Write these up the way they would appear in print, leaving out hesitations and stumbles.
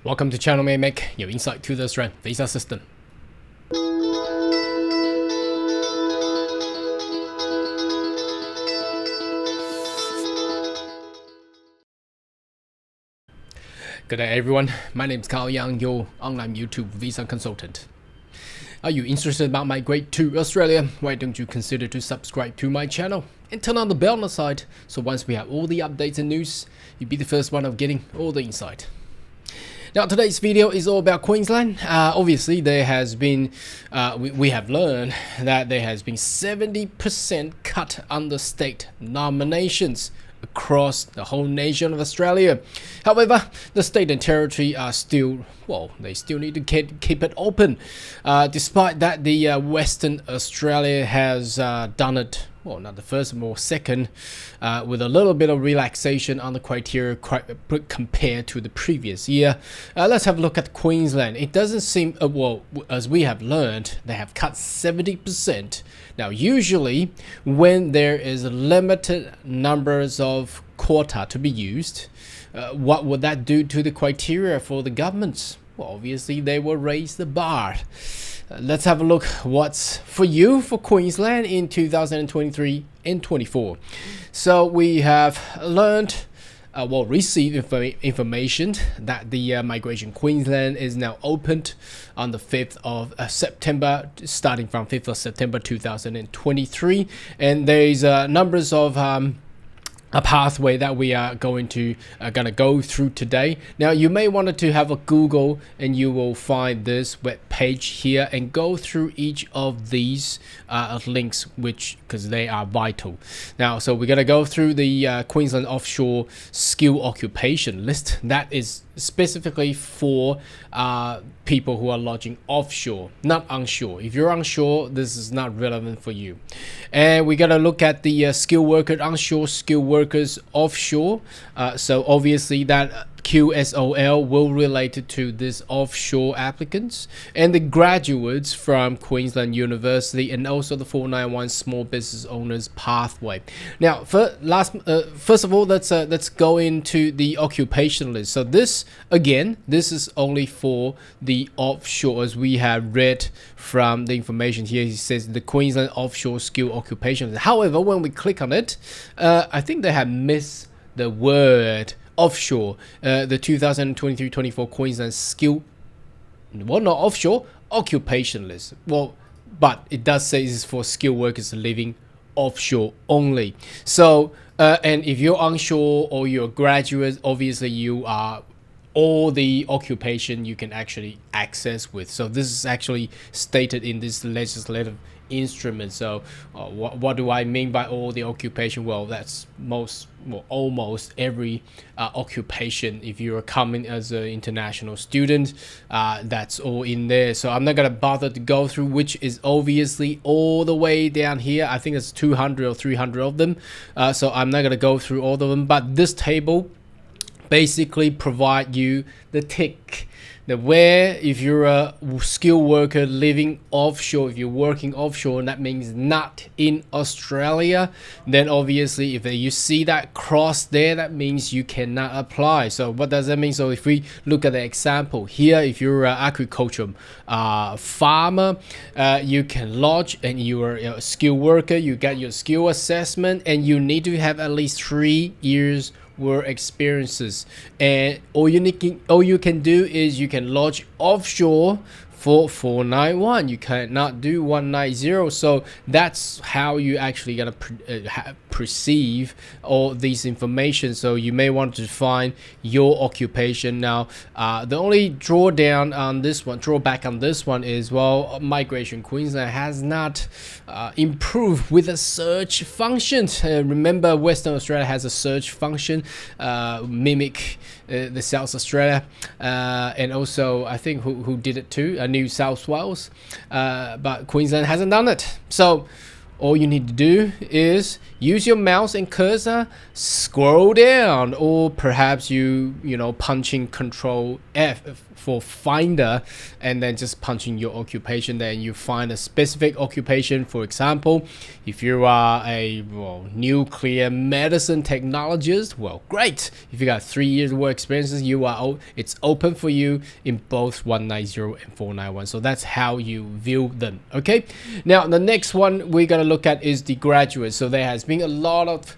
Welcome to channel Make your insight to the Australian visa system. Good day everyone, my name is Carl Young, your online YouTube visa consultant. Are you interested about migrate to Australia? Why don't you consider to subscribe to my channel and turn on the bell on the side, so once we have all the updates and news, you'll be the first one of getting all the insight. Now today's video is all about Queensland. Obviously there has been, we have learned that there has been 70% cut under state nominations across the whole nation of Australia. However, the state and territory are still, well, they still need to keep it open. Despite that, the Western Australia has done it, well, not the first, more second, with a little bit of relaxation on the criteria compared to the previous year. Let's have a look at Queensland. It doesn't seem, well, as we have learned, they have cut 70%. Now, usually, when there is limited numbers of quota to be used, what would that do to the criteria for the governments? Well, obviously, they will raise the bar. Let's have a look what's for you for Queensland in 2023 and 24. So we have learned, received information that the Migration Queensland is now opened on the 5th of September, starting from 5th of September 2023. And there's numbers of a pathway that we are going to go through today. Now you may want to have a Google and you will find this web page here and go through each of these links, which because they are vital. Now so we're going to go through the Queensland Offshore Skill Occupation list that is specifically for people who are lodging offshore, not onshore. If you're onshore, this is not relevant for you. And we're going to look at the skilled workers onshore, skilled workers offshore. So obviously that QSOL will relate to this offshore applicants and the graduates from Queensland University and also the 491 small business owners pathway. Now first of all, let's go into the occupation list. So this again, this is only for the offshore, as we have read from the information here. He says the Queensland Offshore Skill Occupation list. However, when we click on it, I think they have missed the word offshore. The 2023-24 Queensland skill, well, not offshore, occupation list. Well, but it does say this is for skilled workers living offshore only. So and if you're onshore or you're a graduate, obviously you are all the occupation you can actually access with. So this is actually stated in this legislative instrument. So what do I mean by all the occupation? Well, that's almost every occupation. If you're coming as an international student, that's all in there. So I'm not gonna bother to go through, which is obviously all the way down here. I think it's 200 or 300 of them. So I'm not gonna go through all of them, but this table basically provide you the tick, the where if you're a skilled worker living offshore, if you're working offshore, and that means not in Australia, then obviously if you see that cross there, that means you cannot apply. So what does that mean? So if we look at the example here, if you're an agricultural farmer, you can lodge and you are a skilled worker, you get your skill assessment and you need to have at least 3 years work experiences, and all you can do is you can lodge offshore for 491. You cannot do 190. So that's how you actually gonna perceive all these information. So you may want to find your occupation. Now the only drawback on this one is, well, Migration Queensland has not improved with a search function. Remember, Western Australia has a search function, mimic the South Australia, and also I think who did it too, New South Wales, but Queensland hasn't done it. So all you need to do is use your mouse and cursor, scroll down, or perhaps you punching Control F for finder, and then just punching your occupation. Then you find a specific occupation. For example, if you are a nuclear medicine technologist, well, great. If you got 3 years work experiences, it's open for you in both 190 and 491. So that's how you view them. Okay. Now the next one we're gonna look at is the graduate. So there has been a lot of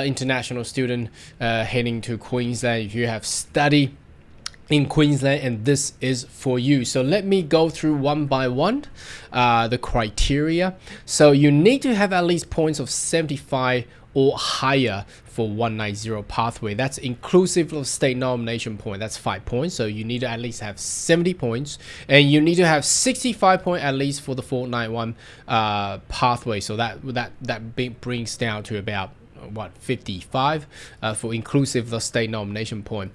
international student heading to Queensland. If you have studied in Queensland, and this is for you. So let me go through one by one the criteria. So you need to have at least points of 75 or higher for 190 pathway. That's inclusive of state nomination point. That's 5 points. So you need to at least have 70 points, and you need to have 65 points at least for the 491 pathway. So that brings down to about 55 for inclusive the state nomination point.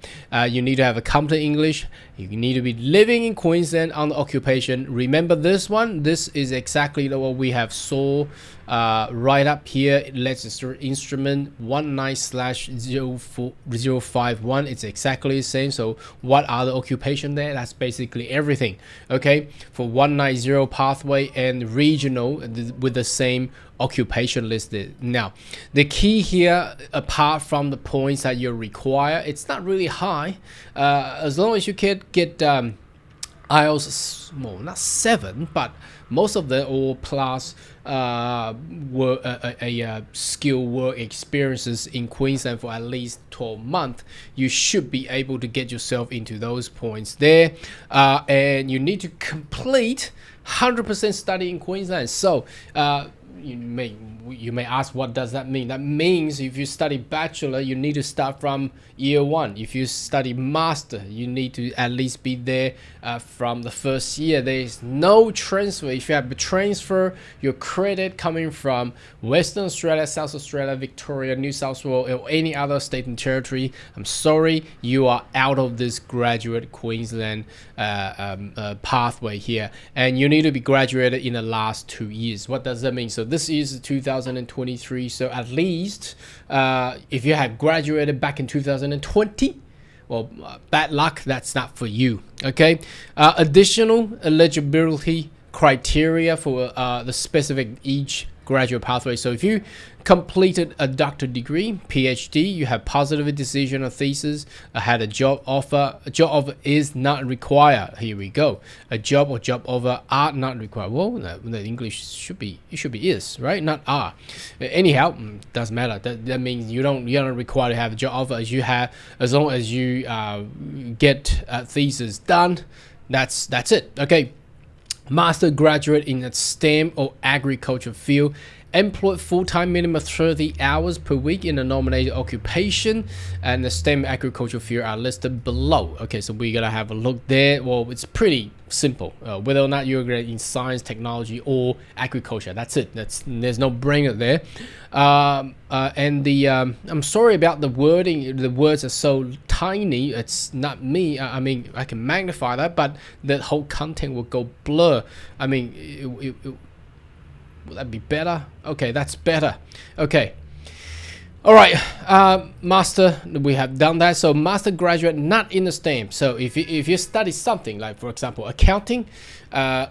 You need to have a competent English. You need to be living in Queensland on the occupation. Remember this one. This is exactly what we have saw right up here. Legislative instrument 19/05051. It's exactly the same. So what are the occupation there? That's basically everything. Okay, for 190 pathway and regional with the same occupation listed. Now the key here, apart from the points that you require, it's not really high, as long as you can get IELTS, well, not 7, but most of the all plus skill work experiences in Queensland for at least 12 months, you should be able to get yourself into those points there. And you need to complete 100% study in Queensland. So you may ask, what does that mean? That means if you study bachelor, you need to start from year 1. If you study master, you need to at least be there from the first year. There is no transfer. If you have a transfer, your credit coming from Western Australia, South Australia, Victoria, New South Wales, or any other state and territory, I'm sorry, you are out of this graduate Queensland pathway here, and you need to be graduated in the last 2 years. What does that mean? So this is 2023. So at least if you have graduated back in 2020, well, bad luck, that's not for you. Okay. Additional eligibility criteria for the specific each graduate pathway. So if you completed a doctor degree, PhD, you have positive decision or thesis, had a job offer. A job offer is not required. Here we go. A job or job offer are not required. Well, the English should be is, right? Not are. Anyhow, doesn't matter. That means you're not required to have a job offer as long as you get a thesis done. That's it. Okay. Master graduate in a STEM or agriculture field, employed full-time minimum 30 hours per week in a nominated occupation, and the STEM agriculture field are listed below. Okay, so we're gonna have a look there. Well, it's pretty simple. Whether or not you're great in science, technology, or agriculture, that's it. There's no brainer there. And the I'm sorry about the wording. The words are so tiny. It's not me. I mean, I can magnify that, but the whole content will go blur. I mean, will that be better? Okay, that's better. Okay. All right, master, we have done that. So master graduate not in the STEM. So if you study something like, for example, accounting,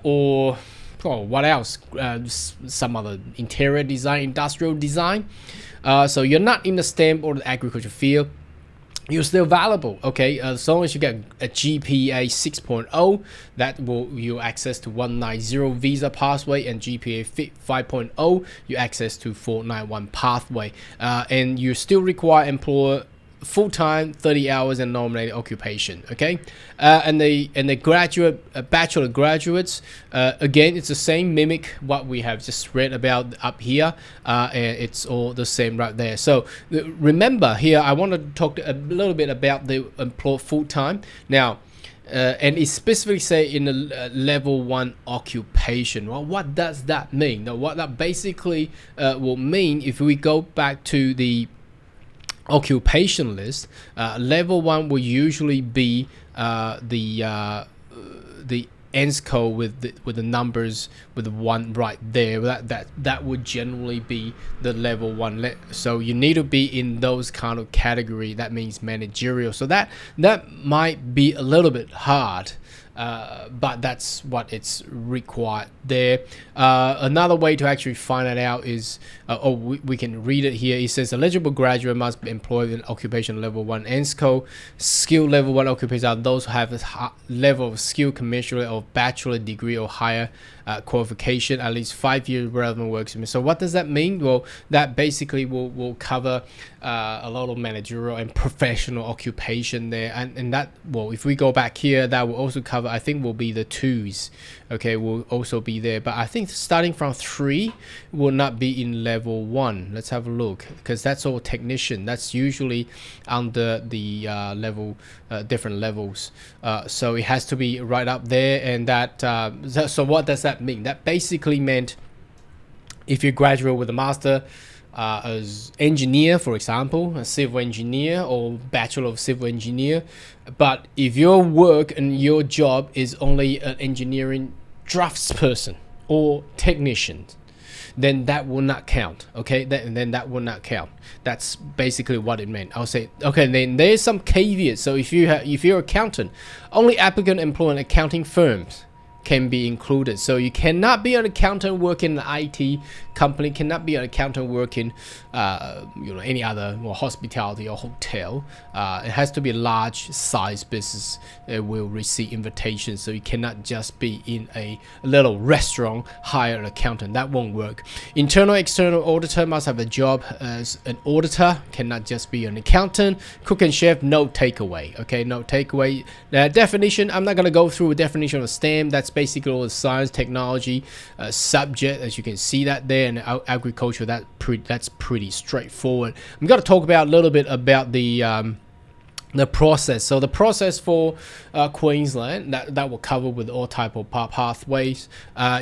or what else? Some other interior design, industrial design. So you're not in the STEM or the agriculture field, you're still valuable. Okay, as long as you get a GPA 6.0, that will you access to 190 visa pathway, and GPA 5.0 you access to 491 pathway, and you still require employer full-time 30 hours and nominated occupation. Okay, and the graduate bachelor graduates, again, it's the same, mimic what we have just read about up here, and it's all the same right there. So remember here, I want to talk a little bit about the employed full-time now. And it specifically say in the level 1 occupation. Well, what does that mean? Now, what that basically will mean, if we go back to the occupation list, level 1 will usually be the ends code with the numbers with the 1 right there, that would generally be the level 1. So you need to be in those kind of category. That means managerial. So that might be a little bit hard. But that's what it's required there. Another way to actually find it out is, we can read it here. It says eligible graduate must be employed in occupation level 1 ENSCO. Skill level 1 occupations are those who have a level of skill commensurate of bachelor degree or higher qualification, at least 5 years relevant work experience. So what does that mean? Well, that basically will cover a lot of managerial and professional occupation there, and that, well, if we go back here, that will also cover, I think, will be the 2s. Okay, will also be there, but I think starting from 3 will not be in level 1. Let's have a look, because that's all technician. That's usually under the level, different levels. So it has to be right up there, and that. So what does that mean? That basically meant if you graduate with a master as engineer, for example, a civil engineer or bachelor of civil engineer, but if your work and your job is only an engineering draftsperson or technician, then that will not count. Okay, then that will not count. That's basically what it meant. I'll say, okay, then there's some caveats. So if you're accountant, only applicant employed in accounting firms can be included. So you cannot be an accountant working in an IT company, cannot be an accountant working any other hospitality or hotel. It has to be a large size business that will receive invitations. So you cannot just be in a little restaurant, hire an accountant. That won't work. Internal external auditor must have a job as an auditor, cannot just be an accountant. Cook and chef, no takeaway. Okay, no takeaway. The definition, I'm not going to go through a definition of STEM. That's basically all the science, technology subject, as you can see that there, and agriculture. That's pretty straightforward. I'm going to talk about a little bit about the process. So the process for Queensland, that will cover with all type of pathways.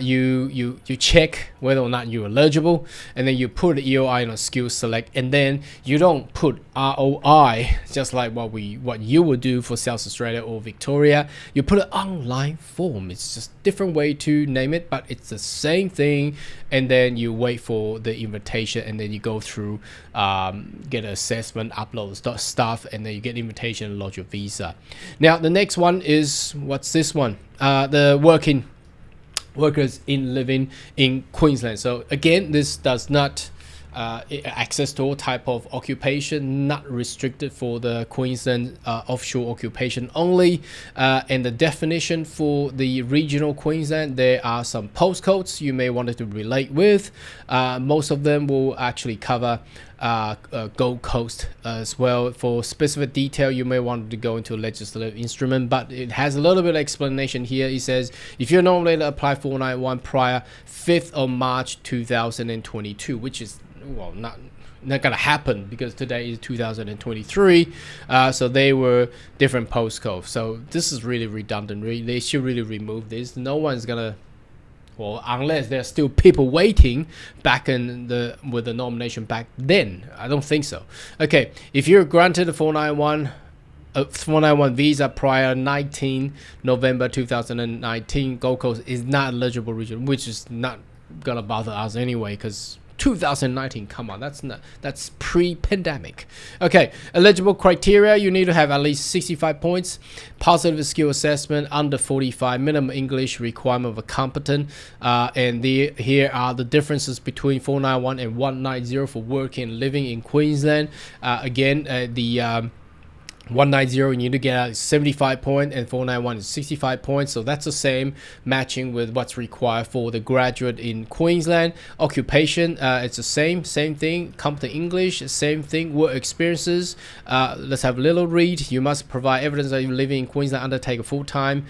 You check whether or not you're eligible, and then you put EOI on a skill select, and then you don't put ROI just like what you would do for South Australia or Victoria. You put an online form. It's just different way to name it, but it's the same thing. And then you wait for the invitation, and then you go through, get an assessment, upload stuff, and then you get invitation and lodge your visa. Now the next one is, what's this one? The workers living in Queensland. So again, this does not access to all type of occupation, not restricted for the Queensland offshore occupation only. And the definition for the regional Queensland, there are some postcodes you may want to relate with. Most of them will actually cover Gold Coast as well. For specific detail, you may want to go into a legislative instrument, but it has a little bit of explanation here. It says, if you're nominated, apply 491 prior 5th of March 2022, which is, well, not gonna happen because today is 2023. So they were different postcodes. So this is really redundant. They should really remove this. No one's gonna, well, unless there's still people waiting back with the nomination back then. I don't think so. Okay, if you're granted a 491 visa prior 19 November 2019, Gold Coast is not eligible region, which is not gonna bother us anyway, because 2019, come on, that's pre-pandemic. Okay, eligible criteria, you need to have at least 65 points, positive skill assessment under 45, minimum English requirement of a competent, and here are the differences between 491 and 190 for working and living in Queensland. The 190, you need to get 75 points, and 491 is 65 points. So that's the same, matching with what's required for the graduate in Queensland. Occupation, it's the same thing. Competent English, same thing. Work experiences, let's have a little read. You must provide evidence that you're living in Queensland, undertake a full-time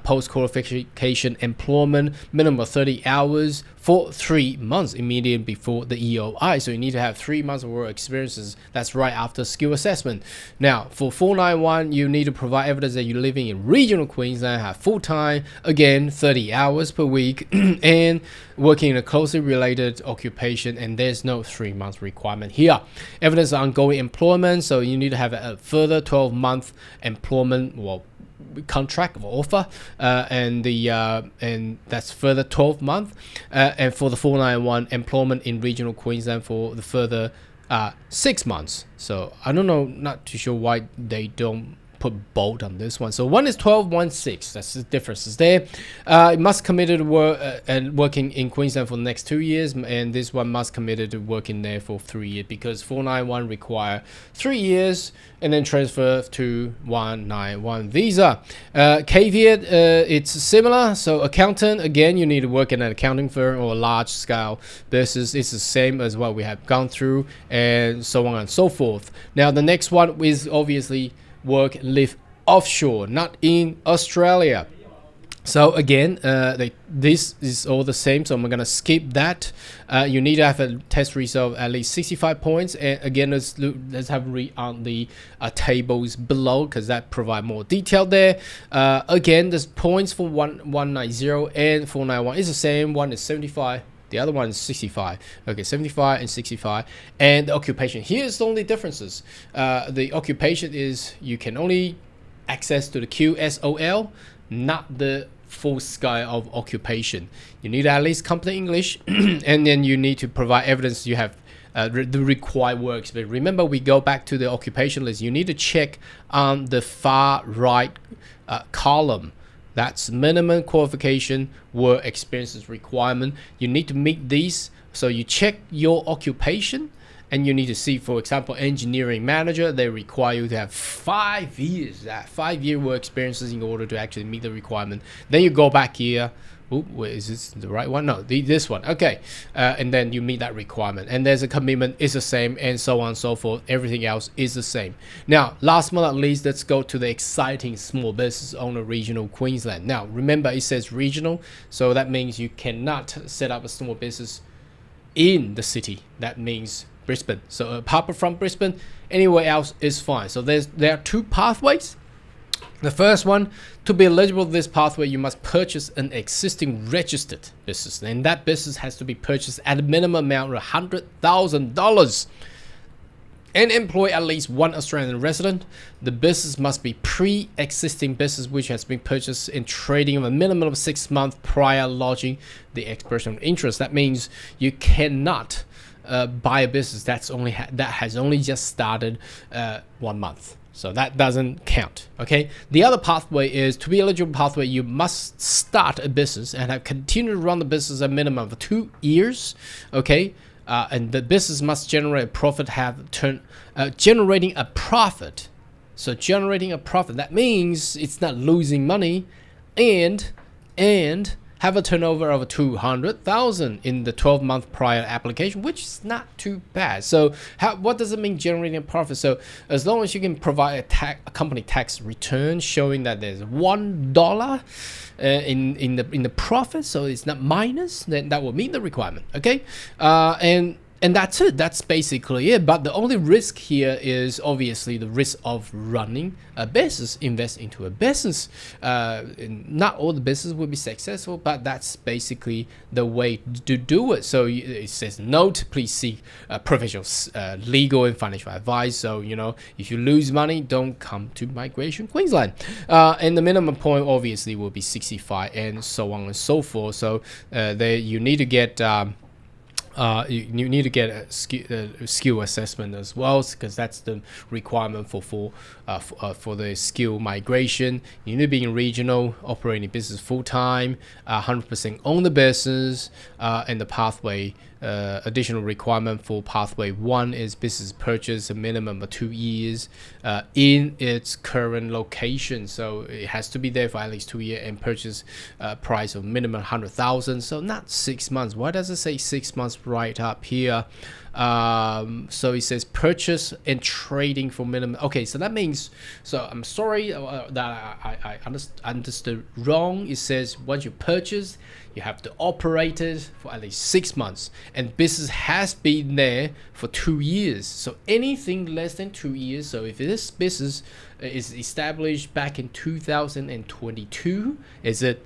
post-qualification employment, minimum of 30 hours for 3 months immediately before the EOI. So you need to have 3 months of work experiences. That's right after skill assessment. Now for 491, you need to provide evidence that you're living in regional Queensland, have full-time, again 30 hours per week, and working in a closely related occupation, and there's no 3 months requirement here. Evidence of ongoing employment, so you need to have a further 12-month employment, well, contract or offer, and that's further 12 months, and for the 491 employment in regional Queensland for the further 6 months. So I don't know, not too sure why they don't put bold on this one. So one is 12, 1 6. That's the differences there. It must committed to work and working in Queensland for the next 2 years, and this one must committed to working there for 3 years, because 491 require 3 years and then transfer to 191 visa. Caveat, it's similar. So accountant, again, you need to work in an accounting firm or a large scale business. It's the same as what we have gone through, and so on and so forth. Now the next one is obviously work and live offshore, not in Australia. So again, this is all the same, so I'm gonna skip that. You need to have a test result of at least 65 points, and again, let's have a read on the tables below, because that provide more detail there. Again, there's points for 190 and 491 is the same. One is 75, the other one is 65. Okay, 75 and 65. And the occupation, here's the only differences. The occupation is you can only access to the QSOL, not the full scale of occupation. You need at least complete English, and then you need to provide evidence you have the required works. But remember, we go back to the occupation list. You need to check on the far right column. That's minimum qualification, work experiences requirement. You need to meet these. So you check your occupation, and you need to see, for example, engineering manager, they require you to have 5 years, that 5-year work experiences in order to actually meet the requirement. Then you go back here. Ooh, wait, is this the right one? No, this one. Okay, and then you meet that requirement, and there's a commitment is the same, and so on and so forth. Everything else is the same. Now, last but not least, let's go to the exciting small business owner regional Queensland. Now, remember it says regional, so that means you cannot set up a small business in the city. That means Brisbane. So apart from Brisbane, anywhere else is fine. So there are 2 pathways. The first one, to be eligible to this pathway, you must purchase an existing registered business, and that business has to be purchased at a minimum amount of $100,000 and employ at least 1 Australian resident. The business must be pre-existing business which has been purchased in trading of a minimum of 6 months prior lodging the expression of interest. That means you cannot buy a business that has only just started 1 month. So that doesn't count. Okay. The other pathway is, to be eligible pathway, you must start a business and have continued to run the business a minimum of 2 years. Okay. And the business must generate a profit, generating a profit. So generating a profit, that means it's not losing money, and have a turnover of 200,000 in the 12-month prior application, which is not too bad. So what does it mean generating a profit? So as long as you can provide a company tax return showing that there's $1 in the profit, so it's not minus, then that will meet the requirement. Okay, and that's it. That's basically it. But the only risk here is obviously the risk of running a business, invest into a business. Not all the business will be successful, but that's basically the way to do it. So it says, note, please seek professional legal and financial advice. So, if you lose money, don't come to Migration Queensland. And the minimum point obviously will be 65 and so on and so forth. So you need to get... you need to get a skill assessment as well, because that's the requirement for the skill migration. You need to be in regional, operating business full-time, 100% own the business, and the pathway. Additional requirement for pathway 1 is business purchase a minimum of 2 years in its current location. So it has to be there for at least 2 years, and purchase price of minimum 100,000. So not 6 months. Why does it say 6 months right up here? So it says purchase and trading for minimum. Okay, so that means, so I'm sorry that I understood wrong. It says once you purchase, you have to operate it for at least 6 months, and business has been there for 2 years. So anything less than 2 years. So if this business is established back in 2022, does it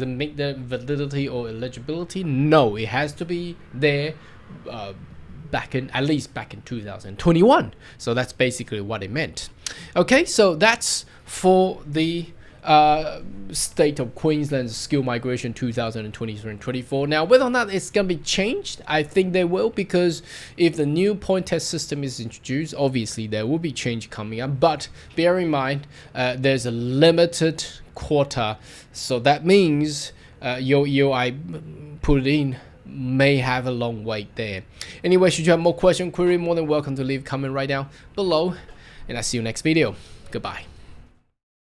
make the validity or eligibility? No, it has to be there at least back in 2021. So that's basically what it meant. Okay, so that's for the state of Queensland skill migration 2023-24. Now, whether or not it's going to be changed, I think they will, because if the new point test system is introduced, obviously there will be change coming up. But bear in mind, there's a limited quota, so that means your I put it in may have a long wait there. Anyway, should you have more question, query, more than welcome to leave a comment right down below, and I'll see you next video. Goodbye.